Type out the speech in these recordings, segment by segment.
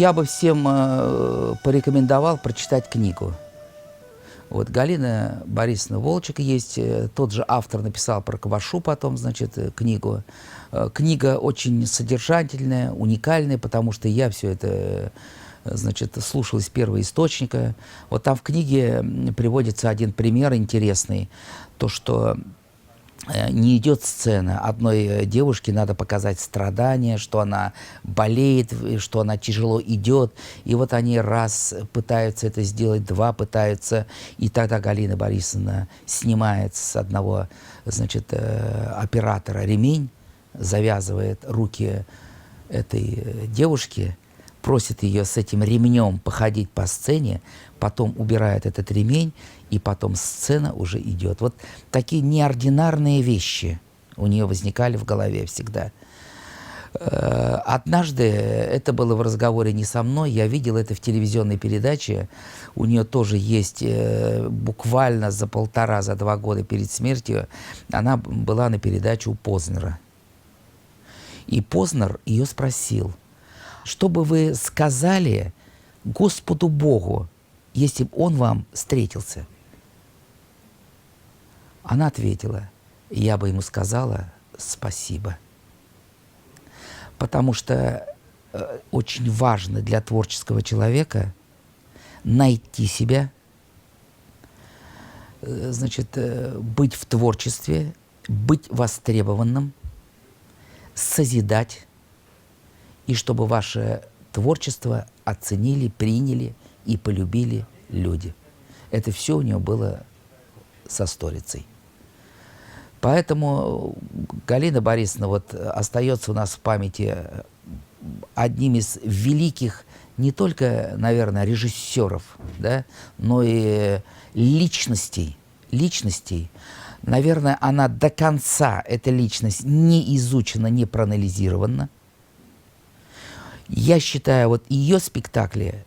я бы всем порекомендовал прочитать книгу. Вот Галина Борисовна Волчек есть, тот же автор написал про Квашу потом, значит, книгу. Книга очень содержательная, уникальная, потому что я все это, значит, слушал из первоисточника. Вот там в книге приводится один пример интересный, то, что не идет сцена. Одной девушке надо показать страдания, что она болеет, что она тяжело идет. И вот они раз пытаются это сделать, два пытаются. И тогда Галина Борисовна снимает с одного, значит, оператора ремень, завязывает руки этой девушки, просит ее с этим ремнем походить по сцене, потом убирает этот ремень, и потом сцена уже идет. Вот такие неординарные вещи у нее возникали в голове всегда. Однажды, это было в разговоре не со мной, я видел это в телевизионной передаче, у нее тоже есть буквально за 2 года перед смертью, она была на передаче у Познера. И Познер ее спросил: что бы вы сказали Господу Богу, если бы Он вам встретился? Она ответила: я бы ему сказала спасибо. Потому что очень важно для творческого человека найти себя, значит, быть в творчестве, быть востребованным, созидать, и чтобы ваше творчество оценили, приняли и полюбили люди. Это все у нее было со сторицей. Поэтому Галина Борисовна вот остается у нас в памяти одним из великих не только, наверное, режиссеров, да, но и личностей. Наверное, она до конца, эта личность, не изучена, не проанализирована. Я считаю, вот ее спектакли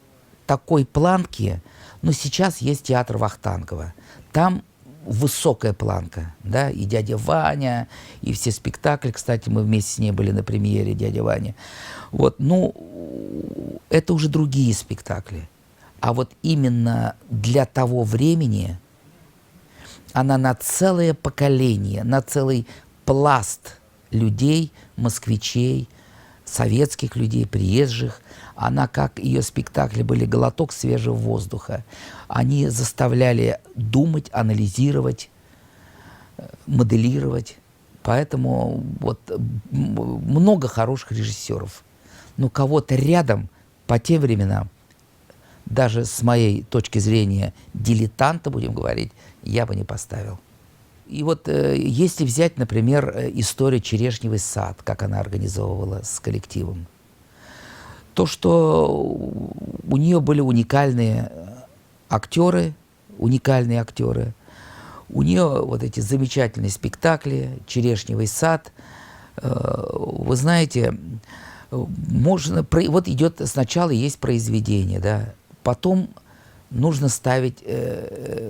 такой планки, но сейчас есть театр Вахтангова. Там высокая планка, да, и «Дядя Ваня», и все спектакли. Кстати, мы вместе с ней были на премьере «Дядя Ваня». Вот, ну, это уже другие спектакли. А вот именно для того времени она на целое поколение, на целый пласт людей, москвичей, советских людей, приезжих, она, как ее спектакли были глоток свежего воздуха. Они заставляли думать, анализировать, моделировать. Поэтому вот много хороших режиссеров. Но кого-то рядом по тем временам, даже с моей точки зрения дилетанта, будем говорить, я бы не поставил. И вот если взять, например, историю «Черешневый сад», как она организовывала с коллективом, то, что у нее были уникальные актеры, у нее вот эти замечательные спектакли «Черешневый сад». Вы знаете, можно, вот идет сначала есть произведение, да, потом нужно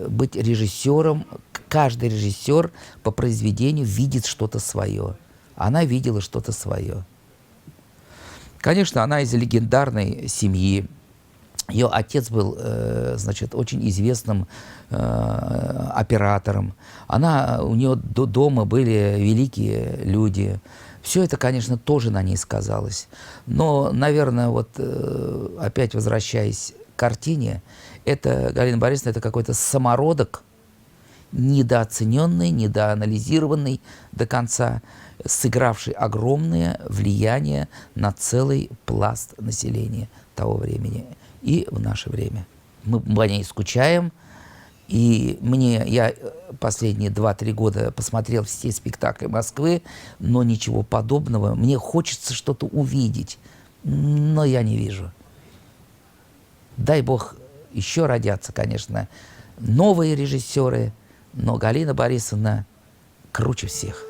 быть режиссером. Каждый режиссер по произведению видит что-то свое. Она видела что-то свое. Конечно, она из легендарной семьи. Ее отец был, значит, очень известным оператором. У нее дома были великие люди. Все это, конечно, тоже на ней сказалось. Но, наверное, вот опять возвращаясь к картине, это, Галина Борисовна, это какой-то самородок, недооцененный, недоанализированный до конца, сыгравший огромное влияние на целый пласт населения того времени и в наше время. Мы по ней скучаем, и я последние 2-3 года посмотрел все спектакли Москвы, но ничего подобного. Мне хочется что-то увидеть, но я не вижу. Дай Бог, еще родятся, конечно, новые режиссеры, но Галина Борисовна круче всех.